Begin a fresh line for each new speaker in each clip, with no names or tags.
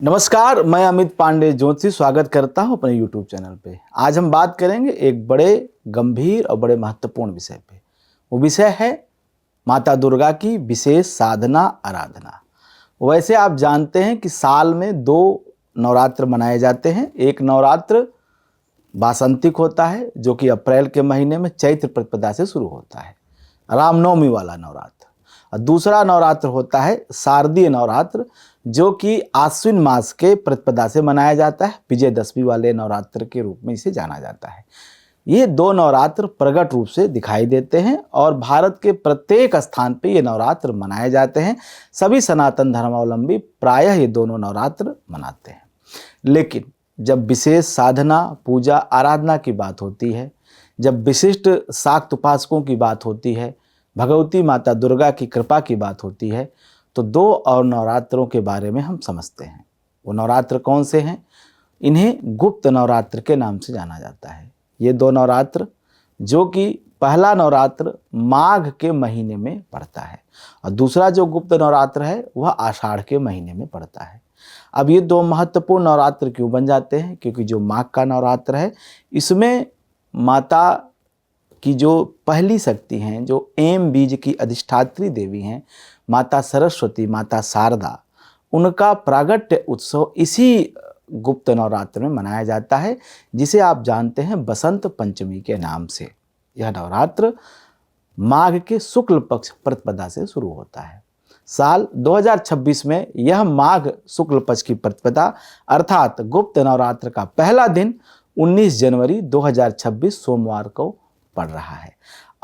नमस्कार, मैं अमित पांडे ज्योतिषी स्वागत करता हूं अपने YouTube चैनल पे। आज हम बात करेंगे एक बड़े गंभीर और बड़े महत्वपूर्ण विषय पे। वो विषय है माता दुर्गा की विशेष साधना आराधना। वैसे आप जानते हैं कि साल में 2 नवरात्र मनाए जाते हैं। एक नवरात्र वासंतिक होता है जो कि अप्रैल के महीने में चैत्र प्रतिपदा से शुरू होता है, रामनवमी वाला नवरात्र। और दूसरा नवरात्र होता है शारदीय नवरात्र जो कि आश्विन मास के प्रतिपदा से मनाया जाता है। विजयदशमी वाले नवरात्र के रूप में इसे जाना जाता है। ये 2 नवरात्र प्रकट रूप से दिखाई देते हैं और भारत के प्रत्येक स्थान पे ये नवरात्र मनाए जाते हैं। सभी सनातन धर्मावलंबी प्रायः ये दोनों नवरात्र मनाते हैं। लेकिन जब विशेष साधना, पूजा, आराधना की बात होती है, जब विशिष्ट शाक्त उपासकों की बात होती है, भगवती माता दुर्गा की कृपा की बात होती है, तो 2 और नवरात्रों के बारे में हम समझते हैं। वो नवरात्र कौन से हैं? इन्हें गुप्त नवरात्र के नाम से जाना जाता है। ये 2 नवरात्र जो कि पहला नवरात्र माघ के महीने में पड़ता है और दूसरा जो गुप्त नवरात्र है वह आषाढ़ के महीने में पड़ता है। अब ये 2 महत्वपूर्ण नवरात्र क्यों बन जाते हैं? क्योंकि जो माघ का नवरात्र है इसमें माता की जो पहली शक्ति हैं, जो एम बीज की अधिष्ठात्री देवी हैं, माता सरस्वती, माता शारदा, उनका प्रागट्य उत्सव इसी गुप्त नवरात्र में मनाया जाता है जिसे आप जानते हैं बसंत पंचमी के नाम से। यह नवरात्र माघ के शुक्ल पक्ष प्रतिपदा से शुरू होता है। साल 2026 में यह माघ शुक्ल पक्ष की प्रतिपदा अर्थात गुप्त नवरात्र का पहला दिन 19 जनवरी 2026 सोमवार को पड़ रहा है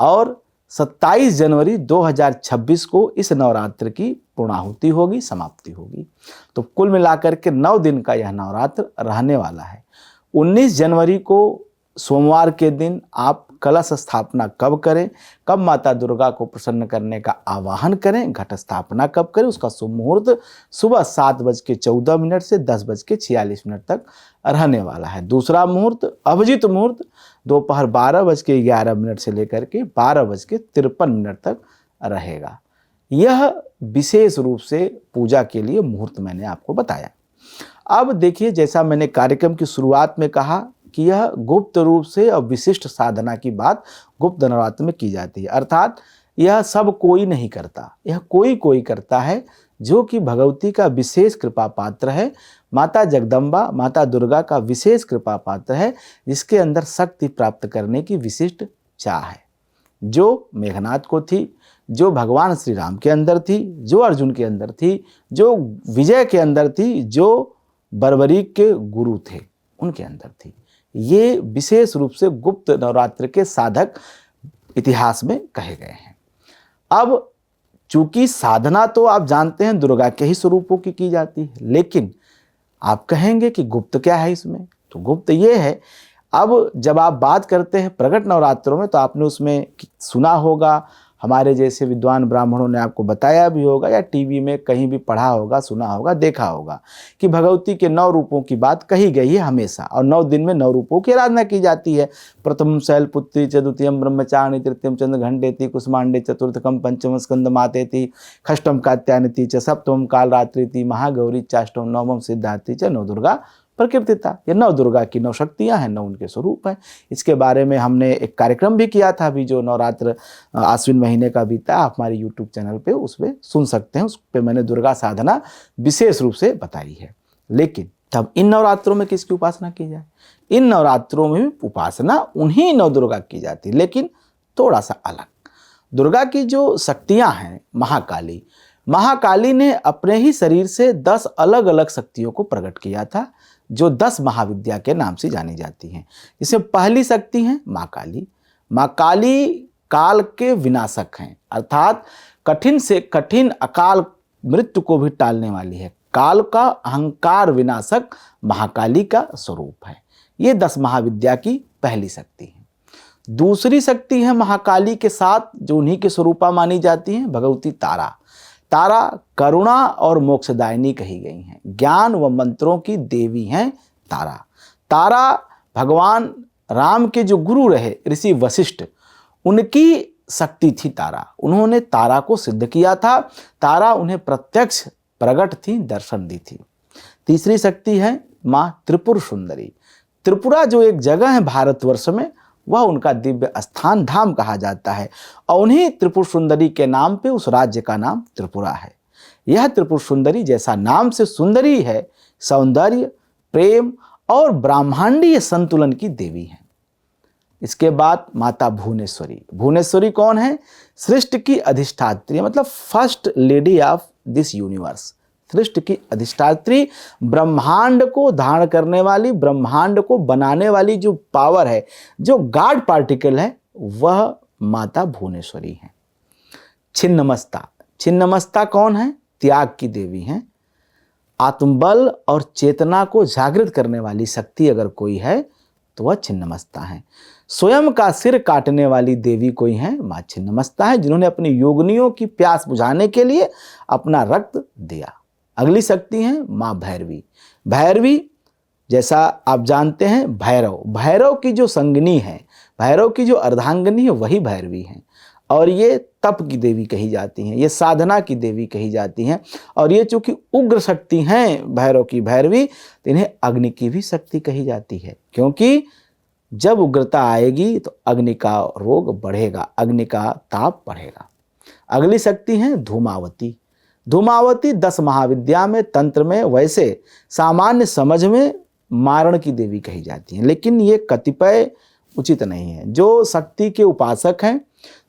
और 27 जनवरी 2026 को इस नवरात्र की पूर्णाहुति होगी, समाप्ति होगी। तो कुल मिलाकर के 9 दिन का यह नवरात्र रहने वाला है। 19 जनवरी को सोमवार के दिन आप कलश स्थापना कब करें, कब माता दुर्गा को प्रसन्न करने का आवाहन करें, घट स्थापना कब करें, उसका शुभ मुहूर्त सुबह 7:14 से 10:46 तक रहने वाला है। दूसरा मुहूर्त अभिजीत मुहूर्त दोपहर 12:11 से लेकर के 12:53 तक रहेगा। यह विशेष रूप से पूजा के लिए मुहूर्त मैंने आपको बताया। अब देखिए, जैसा मैंने कार्यक्रम की शुरुआत में कहा कि यह गुप्त रूप से और विशिष्ट साधना की बात गुप्त नवरात्र में की जाती है, अर्थात यह सब कोई नहीं करता, यह कोई करता है जो कि भगवती का विशेष कृपा पात्र है। माता जगदम्बा, माता दुर्गा का विशेष कृपा पात्र है जिसके अंदर शक्ति प्राप्त करने की विशिष्ट चाह है, जो मेघनाथ को थी, जो भगवान श्री राम के अंदर थी, जो अर्जुन के अंदर थी, जो विजय के अंदर थी, जो बर्बरीक के गुरु थे उनके अंदर थी। ये विशेष रूप से गुप्त नवरात्र के साधक इतिहास में कहे गए हैं। अब चूंकि साधना तो आप जानते हैं दुर्गा के ही स्वरूपों की जाती है, लेकिन आप कहेंगे कि गुप्त क्या है इसमें? तो गुप्त ये है, अब जब आप बात करते हैं प्रगट नवरात्रों में तो आपने उसमें सुना होगा, हमारे जैसे विद्वान ब्राह्मणों ने आपको बताया भी होगा या टीवी में कहीं भी पढ़ा होगा, सुना होगा, देखा होगा कि भगवती के 9 रूपों की बात कही गई है हमेशा और 9 दिन में 9 रूपों की आराधना की जाती है। प्रथम शैलपुत्री च, द्वितीयम ब्रह्मचारिणी, तृतीयम चंद्रघंटेति, कुसुमांडे चतुर्थकम, पंचम स्कंद मातेति, षष्ठम कात्यायनी च, सप्तम कालरात्रि, महागौरी चाष्टम, नवम सिद्धार्थी च, नवदुर्गा प्रकृतिता। ये 9 दुर्गा की 9 शक्तियाँ हैं, 9 उनके स्वरूप हैं। इसके बारे में हमने एक कार्यक्रम भी किया था, अभी जो नवरात्र आश्विन महीने का बीता, आप हमारे YouTube चैनल पे उसमें सुन सकते हैं। उस पर मैंने दुर्गा साधना विशेष रूप से बताई है। लेकिन तब इन नवरात्रों में किसकी उपासना की जाए? इन नवरात्रों में उपासना उन्हीं 9 दुर्गा की जाती है, लेकिन थोड़ा सा अलग। दुर्गा की जो शक्तियाँ हैं, महाकाली ने अपने ही शरीर से 10 अलग अलग शक्तियों को प्रकट किया था जो 10 महाविद्या के नाम से जानी जाती हैं। इसमें पहली शक्ति है माँ काली। माँ काली काल के विनाशक हैं, अर्थात कठिन से कठिन अकाल मृत्यु को भी टालने वाली है। काल का अहंकार विनाशक महाकाली का स्वरूप है। ये 10 महाविद्या की पहली शक्ति है। दूसरी शक्ति है महाकाली के साथ जो उन्हीं के स्वरूपा मानी जाती है, भगवती तारा। तारा करुणा और मोक्षदायिनी कही गई हैं, ज्ञान व मंत्रों की देवी हैं तारा। तारा भगवान राम के जो गुरु रहे ऋषि वशिष्ठ, उनकी शक्ति थी तारा। उन्होंने तारा को सिद्ध किया था, तारा उन्हें प्रत्यक्ष प्रकट थी, दर्शन दी थी। तीसरी शक्ति है माँ त्रिपुर सुंदरी। त्रिपुरा जो एक जगह है भारतवर्ष में, वह उनका दिव्य स्थान धाम कहा जाता है और उन्हीं त्रिपुर सुंदरी के नाम पे उस राज्य का नाम त्रिपुरा है। यह त्रिपुर सुंदरी जैसा नाम से सुंदरी है, सौंदर्य, प्रेम और ब्रह्मांडीय संतुलन की देवी है। इसके बाद माता भुवनेश्वरी। भुवनेश्वरी कौन है? सृष्टि की अधिष्ठात्री, मतलब first lady of this universe. सृष्टि की अधिष्ठात्री, ब्रह्मांड को धारण करने वाली, ब्रह्मांड को बनाने वाली जो पावर है, जो गॉड पार्टिकल है, वह माता भुवनेश्वरी है। छिन्नमस्ता। छिन्नमस्ता कौन है? त्याग की देवी हैं। आत्मबल और चेतना को जागृत करने वाली शक्ति अगर कोई है तो वह छिन्नमस्ता है। स्वयं का सिर काटने वाली देवी कोई है? माँ छिन्नमस्ता है, जिन्होंने अपनी योगिनियों की प्यास बुझाने के लिए अपना रक्त दिया। अगली शक्ति है माँ भैरवी। भैरवी जैसा आप जानते हैं भैरव, भैरव की जो संगिनी है, भैरव की जो अर्धांगिनी है, वही भैरवी है। और ये तप की देवी कही जाती हैं, ये साधना की देवी कही जाती हैं। और ये चूंकि उग्र शक्ति हैं भैरव की भैरवी, तो इन्हें अग्नि की भी शक्ति कही जाती है, क्योंकि जब उग्रता आएगी तो अग्नि का रोग बढ़ेगा, अग्नि का ताप बढ़ेगा। अगली शक्ति है धूमावती। धूमावती 10 महाविद्या में, तंत्र में, वैसे सामान्य समझ में मारण की देवी कही जाती है, लेकिन ये कतिपय उचित नहीं है। जो शक्ति के उपासक हैं,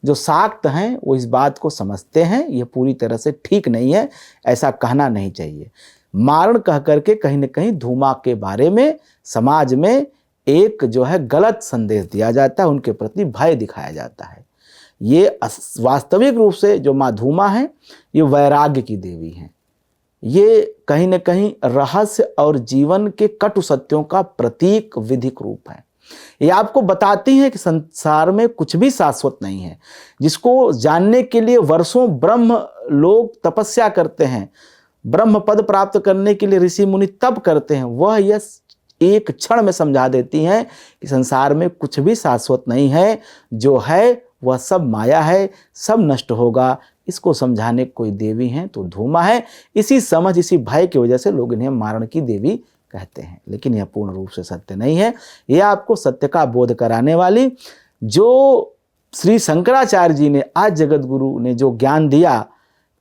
जो शाक्त हैं, वो इस बात को समझते हैं ये पूरी तरह से ठीक नहीं है, ऐसा कहना नहीं चाहिए। मारण कह करके कहीं न कहीं धूमा के बारे में समाज में एक जो है गलत संदेश दिया जाता है, उनके प्रति भय दिखाया जाता है। ये वास्तविक रूप से जो माँ धूमा है, ये वैराग्य की देवी हैं। ये कहीं न कहीं रहस्य और जीवन के कटु सत्यों का प्रतीक, विधिक रूप है। ये आपको बताती हैं कि संसार में कुछ भी शाश्वत नहीं है। जिसको जानने के लिए वर्षों ब्रह्म लोग तपस्या करते हैं, ब्रह्म पद प्राप्त करने के लिए ऋषि मुनि तप करते हैं, वह यह एक क्षण में समझा देती हैं कि संसार में कुछ भी शाश्वत नहीं है, जो है वह सब माया है, सब नष्ट होगा। इसको समझाने कोई देवी हैं तो धूमा है। इसी समझ, इसी भय की वजह से लोग इन्हें मारण की देवी कहते हैं, लेकिन यह पूर्ण रूप से सत्य नहीं है। यह आपको सत्य का बोध कराने वाली, जो श्री शंकराचार्य जी ने, आज जगत गुरु ने जो ज्ञान दिया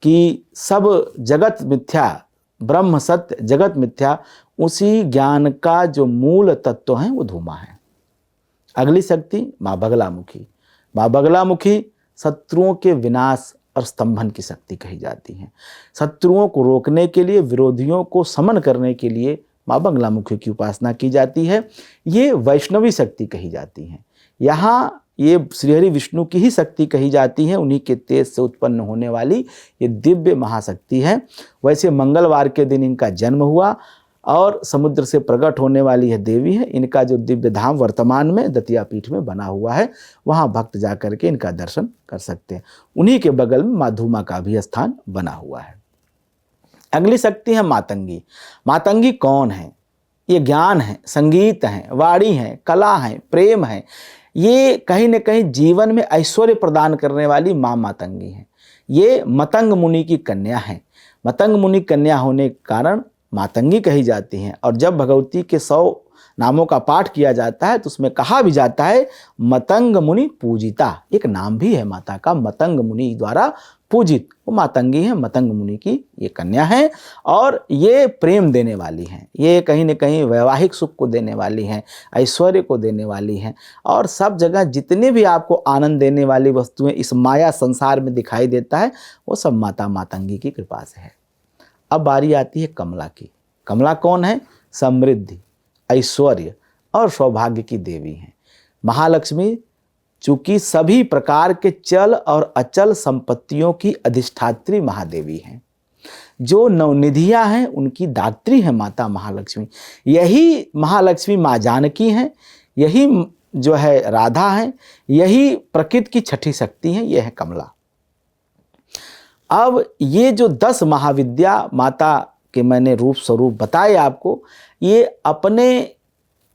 कि सब जगत मिथ्या, ब्रह्म सत्य, जगत मिथ्या, उसी ज्ञान का जो मूल तत्व है वो धूमा है। अगली शक्ति माँ बगलामुखी। माँ बगलामुखी शत्रुओं के विनाश और स्तंभन की शक्ति कही जाती है। शत्रुओं को रोकने के लिए, विरोधियों को समन करने के लिए माँ बगलामुखी की उपासना की जाती है। ये वैष्णवी शक्ति कही जाती है। यहाँ ये श्रीहरि विष्णु की ही शक्ति कही जाती है, उन्हीं के तेज से उत्पन्न होने वाली ये दिव्य महाशक्ति है। वैसे मंगलवार के दिन इनका जन्म हुआ और समुद्र से प्रकट होने वाली यह देवी है। इनका जो दिव्य धाम वर्तमान में दतिया पीठ में बना हुआ है, वहाँ भक्त जा करके इनका दर्शन कर सकते हैं। उन्हीं के बगल में माँ धूमा का भी स्थान बना हुआ है। अगली शक्ति है मातंगी। मातंगी कौन है? ये ज्ञान है, संगीत है, वाणी है, कला है, प्रेम है। ये कहीं न कहीं जीवन में ऐश्वर्य प्रदान करने वाली माँ मातंगी है। ये मतंग मुनि की कन्या है। मतंग मुनि कन्या होने के कारण मातंगी कही जाती हैं। और जब भगवती के 100 नामों का पाठ किया जाता है तो उसमें कहा भी जाता है मतंग मुनि पूजिता। एक नाम भी है माता का, मतंग मुनि द्वारा पूजित, वो मातंगी है, मतंग मुनि की ये कन्या है। और ये प्रेम देने वाली हैं, ये कहीं न कहीं वैवाहिक सुख को देने वाली हैं, ऐश्वर्य को देने वाली हैं। और सब जगह जितने भी आपको आनंद देने वाली वस्तुएं इस माया संसार में दिखाई देता है, वो सब माता मातंगी की कृपा से है। अब बारी आती है कमला की। कमला कौन है? समृद्धि, ऐश्वर्य और सौभाग्य की देवी हैं। महालक्ष्मी चूंकि सभी प्रकार के चल और अचल संपत्तियों की अधिष्ठात्री महादेवी हैं। जो नवनिधियां हैं उनकी दात्री है माता महालक्ष्मी। यही महालक्ष्मी माँ जानकी हैं, यही जो है राधा हैं, यही प्रकृति की छठी शक्ति हैं, यह है कमला। अब ये जो 10 महाविद्या माता के मैंने रूप स्वरूप बताए आपको, ये अपने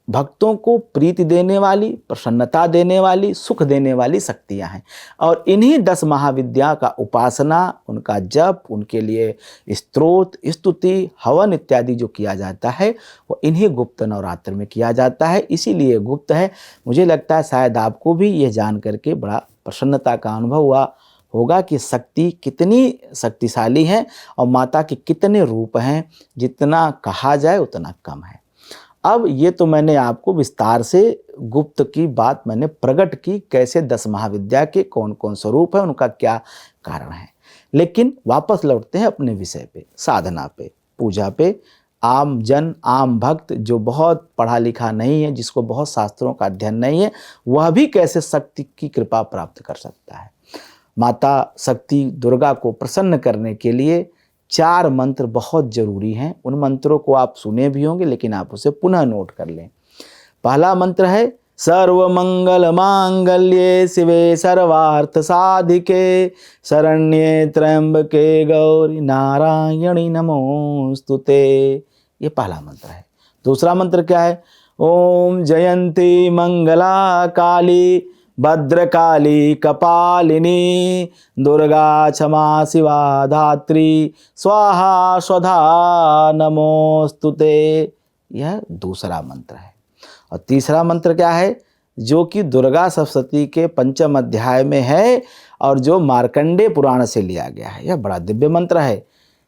भक्तों को प्रीति देने वाली, प्रसन्नता देने वाली, सुख देने वाली शक्तियां हैं। और इन्हीं 10 महाविद्या का उपासना, उनका जप, उनके लिए स्तोत्र, स्तुति, हवन इत्यादि जो किया जाता है वो इन्हीं गुप्त नवरात्र में किया जाता है। इसीलिए गुप्त है। मुझे लगता है शायद आपको भी यह जान करके बड़ा प्रसन्नता का अनुभव हुआ होगा कि शक्ति कितनी शक्तिशाली है और माता के कितने रूप हैं। जितना कहा जाए उतना कम है। अब ये तो मैंने आपको विस्तार से गुप्त की बात मैंने प्रकट की, कैसे 10 महाविद्या के कौन कौन स्वरूप है, उनका क्या कारण है। लेकिन वापस लौटते हैं अपने विषय पे, साधना पे, पूजा पे। आम जन, आम भक्त जो बहुत पढ़ा लिखा नहीं है, जिसको बहुत शास्त्रों का अध्ययन नहीं है, वह भी कैसे शक्ति की कृपा प्राप्त कर सकता है। माता शक्ति दुर्गा को प्रसन्न करने के लिए 4 मंत्र बहुत जरूरी हैं। उन मंत्रों को आप सुने भी होंगे, लेकिन आप उसे पुनः नोट कर लें। पहला मंत्र है सर्वमंगल मांगल्ये शिवे सर्वार्थ साधिके शरण्ये त्र्यंबके गौरी नारायणी नमोस्तुते। ये पहला मंत्र है। दूसरा मंत्र क्या है? ओम जयंती मंगला काली भद्रकाली कपालिनी दुर्गा क्षमा शिवा धात्री स्वाहा स्वधा नमोस्तुते। यह दूसरा मंत्र है। और तीसरा मंत्र क्या है? जो कि दुर्गा सप्तशती के 5वें अध्याय में है और जो मार्कंडेय पुराण से लिया गया है। यह बड़ा दिव्य मंत्र है।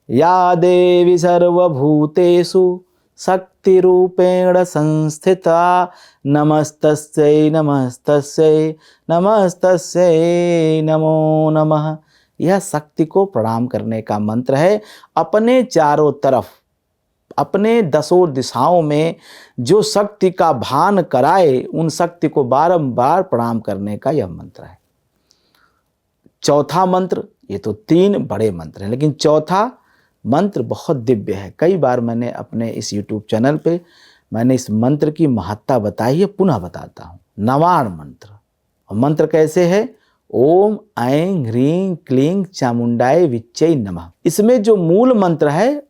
या देवी सर्वभूतेषु शक्ति रूपेण संस्थिता नमस्तस्यै नमस्तस्यै नमस्तस्यै नमो नमः। यह शक्ति को प्रणाम करने का मंत्र है। अपने चारों तरफ, अपने 10 दिशाओं में जो शक्ति का भान कराए, उन शक्ति को बारंबार प्रणाम करने का यह मंत्र है। चौथा मंत्र, ये तो 3 बड़े मंत्र हैं, लेकिन चौथा मंत्र बहुत दिव्य है। कई बार मैंने अपने इस YouTube चैनल पे मैंने इस मंत्र की महत्ता बताई है, पुनः बताता हूँ। नवाण मंत्र। और मंत्र कैसे है? ओम ऐं ह्रीं क्लीं चामुंडाय विच्चै नमः। इसमें जो मूल मंत्र है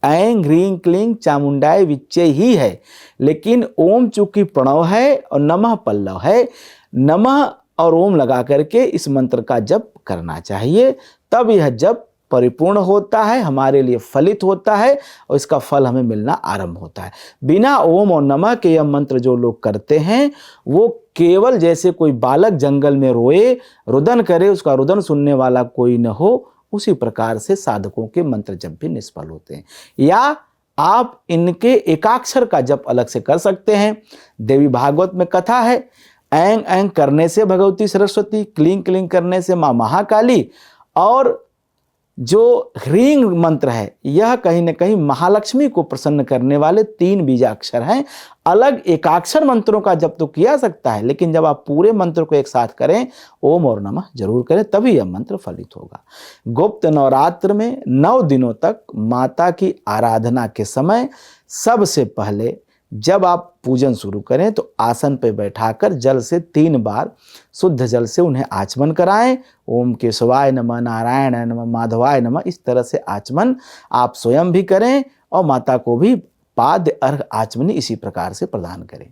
ऐं ह्रीं क्लीं चामुंडाय विच्चै ही है, लेकिन ओम चूंकि प्रणव है और नमः पल्लव है, नमः और ओम लगा करके इस मंत्र का जप करना चाहिए। तब यह जप परिपूर्ण होता है, हमारे लिए फलित होता है और इसका फल हमें मिलना आरंभ होता है। बिना ओम और नमः के यह मंत्र जो लोग करते हैं, वो केवल जैसे कोई बालक जंगल में रोए, रुदन करे, उसका रुदन सुनने वाला कोई न हो, उसी प्रकार से साधकों के मंत्र जप भी निष्फल होते हैं। या आप इनके एकाक्षर का जप अलग से कर सकते हैं। देवी भागवत में कथा है, ऐं ऐं करने से भगवती सरस्वती, क्लीं क्लीं करने से माँ महाकाली, और जो ह्रीं मंत्र है यह कहीं न कहीं महालक्ष्मी को प्रसन्न करने वाले 3 बीजाक्षर हैं। अलग एकाक्षर मंत्रों का जप तो किया सकता है, लेकिन जब आप पूरे मंत्र को एक साथ करें, ओम और नमः जरूर करें, तभी यह मंत्र फलित होगा। गुप्त नवरात्र में 9 दिनों तक माता की आराधना के समय सबसे पहले जब आप पूजन शुरू करें तो आसन पर बैठाकर जल से 3 बार शुद्ध जल से उन्हें आचमन कराएं। ओम केशवाय नमः, नारायणाय नमः, माधवाय नमः, इस तरह से आचमन आप स्वयं भी करें और माता को भी पाद्य अर्घ आचमनी इसी प्रकार से प्रदान करें।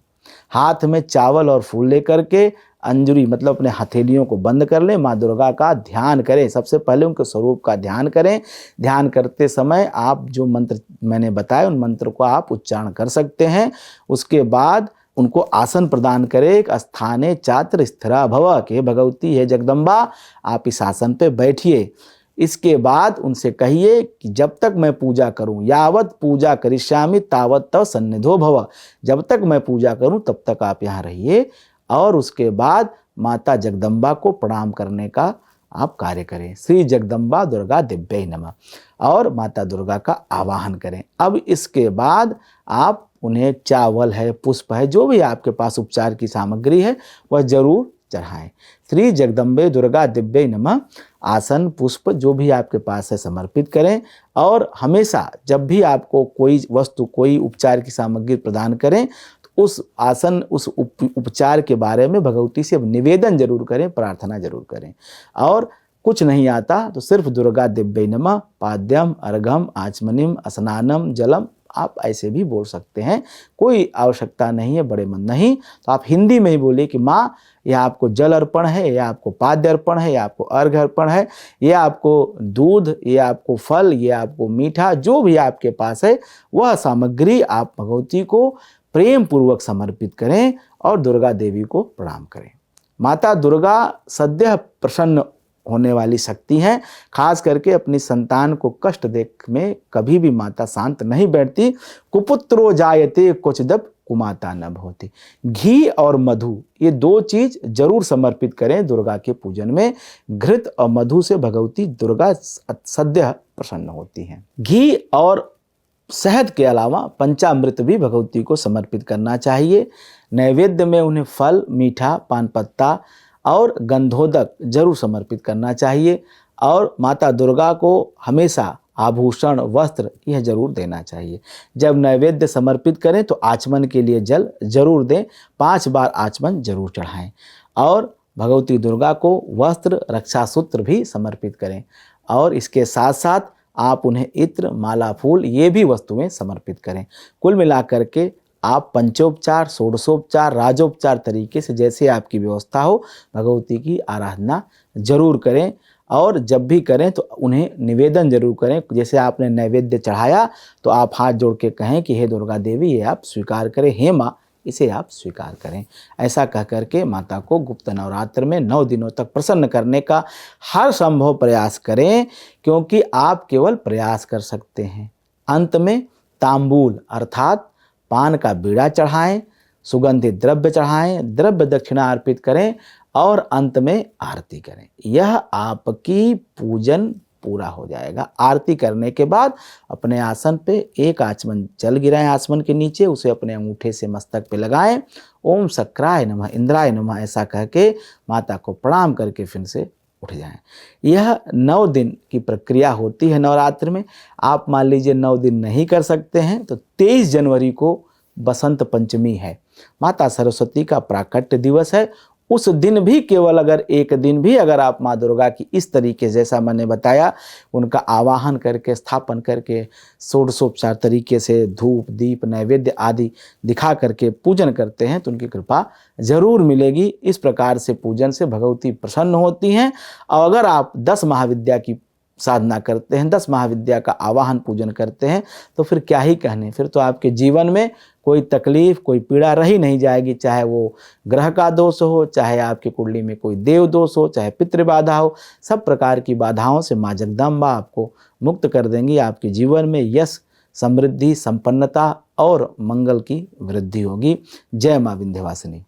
हाथ में चावल और फूल लेकर के अंजुरी मतलब अपने हथेलियों को बंद कर लें, माँ दुर्गा का ध्यान करें। सबसे पहले उनके स्वरूप का ध्यान करें। ध्यान करते समय आप जो मंत्र मैंने बताए उन मंत्र को आप उच्चारण कर सकते हैं। उसके बाद उनको आसन प्रदान करें। एक स्थाने चात्र स्थिरा भव, के भगवती है जगदम्बा, आप इस आसन पे बैठिए। इसके बाद उनसे कहिए कि जब तक मैं पूजा करूं, यावत पूजा करिष्यामि तावत तव सन्निधो भव, जब तक मैं पूजा करूं तब तक आप यहाँ रहिए। और उसके बाद माता जगदम्बा को प्रणाम करने का आप कार्य करें। श्री जगदम्बा दुर्गा दिव्यै नमः, और माता दुर्गा का आवाहन करें। अब इसके बाद आप उन्हें चावल है, पुष्प है, जो भी आपके पास उपचार की सामग्री है वह जरूर चढ़ाएं। श्री जगदम्बे दुर्गा दिव्यै नमः आसन पुष्प जो भी आपके पास है समर्पित करें। और हमेशा जब भी आपको कोई वस्तु, कोई उपचार की सामग्री प्रदान करें तो उस आसन, उस उपचार के बारे में भगवती से निवेदन जरूर करें, प्रार्थना जरूर करें। और कुछ नहीं आता तो सिर्फ दुर्गा दिव्यै नमः पाद्यम अर्घम आचमनिम स्नानम जलम आप ऐसे भी बोल सकते हैं, कोई आवश्यकता नहीं है बड़े मन नहीं। तो आप हिंदी में ही बोलिए कि माँ, यह आपको जल अर्पण है, यह आपको पाद्य अर्पण है, यह आपको अर्घ्य अर्पण है, यह आपको दूध, यह आपको फल, यह आपको मीठा, जो भी आपके पास है वह सामग्री आप भगवती को प्रेम पूर्वक समर्पित करें और दुर्गा देवी को प्रणाम करें। माता दुर्गा सद्य प्रसन्न होने वाली शक्ति हैं। खास करके अपनी संतान को कष्ट देख में कभी भी माता शांत नहीं बैठती। कुपुत्रो जायते क्वचिदप कुमाता न भवति। घी और मधु, ये दो चीज जरूर समर्पित करें दुर्गा के पूजन में। घृत और मधु से भगवती दुर्गा सद्य प्रसन्न होती हैं। घी और शहद के अलावा पंचामृत भी भगवती को समर्पित करना चाहिए। नैवेद्य में उन्हें फल, मीठा, पान पत्ता और गंधोदक जरूर समर्पित करना चाहिए। और माता दुर्गा को हमेशा आभूषण, वस्त्र यह जरूर देना चाहिए। जब नैवेद्य समर्पित करें तो आचमन के लिए जल जरूर दें, 5 बार आचमन जरूर चढ़ाएं। और भगवती दुर्गा को वस्त्र, रक्षा सूत्र भी समर्पित करें। और इसके साथ साथ आप उन्हें इत्र, माला, फूल ये भी वस्तुएं समर्पित करें। कुल मिलाकर के आप पंचोपचार, षोडशोपचार, राजोपचार तरीके से जैसे आपकी व्यवस्था हो भगवती की आराधना जरूर करें। और जब भी करें तो उन्हें निवेदन जरूर करें। जैसे आपने नैवेद्य चढ़ाया तो आप हाथ जोड़ के कहें कि हे दुर्गा देवी, ये आप स्वीकार करें, हे माँ इसे आप स्वीकार करें। ऐसा कह करके माता को गुप्त नवरात्र में 9 दिनों तक प्रसन्न करने का हर संभव प्रयास करें, क्योंकि आप केवल प्रयास कर सकते हैं। अंत में तांबूल अर्थात पान का बीड़ा चढ़ाएं, सुगंधित द्रव्य चढ़ाएं, द्रव्य दक्षिणा अर्पित करें और अंत में आरती करें। यह आपकी पूजन पूरा हो जाएगा। आरती करने के बाद अपने आसन पे एक आचमन जल गिराएं, आसमन के नीचे उसे अपने अंगूठे से मस्तक पे लगाएं। ओम शक्राय नमः, इंद्राय नमः ऐसा कह के माता को प्रणाम करके फिर से उठ जाएं। यह 9 दिन की प्रक्रिया होती है नवरात्र में। आप मान लीजिए 9 दिन नहीं कर सकते हैं तो 23 जनवरी को बसंत पंचमी है, माता सरस्वती का प्राकट्य दिवस है। उस दिन भी केवल अगर एक दिन भी अगर आप माँ दुर्गा की इस तरीके जैसा मैंने बताया उनका आवाहन करके, स्थापन करके, षोडशोपचार तरीके से धूप, दीप, नैवेद्य आदि दिखा करके पूजन करते हैं तो उनकी कृपा जरूर मिलेगी। इस प्रकार से पूजन से भगवती प्रसन्न होती हैं। और अगर आप 10 महाविद्या की साधना करते हैं, 10 महाविद्या का आवाहन पूजन करते हैं तो फिर क्या ही कहने, फिर तो आपके जीवन में कोई तकलीफ, कोई पीड़ा रही नहीं जाएगी। चाहे वो ग्रह का दोष हो, चाहे आपकी कुंडली में कोई देव दोष हो, चाहे पितृ बाधा हो, सब प्रकार की बाधाओं से माँ जगदम्बा आपको मुक्त कर देंगी। आपके जीवन में यश, समृद्धि, संपन्नता और मंगल की वृद्धि होगी। जय माँ विंध्यवासिनी।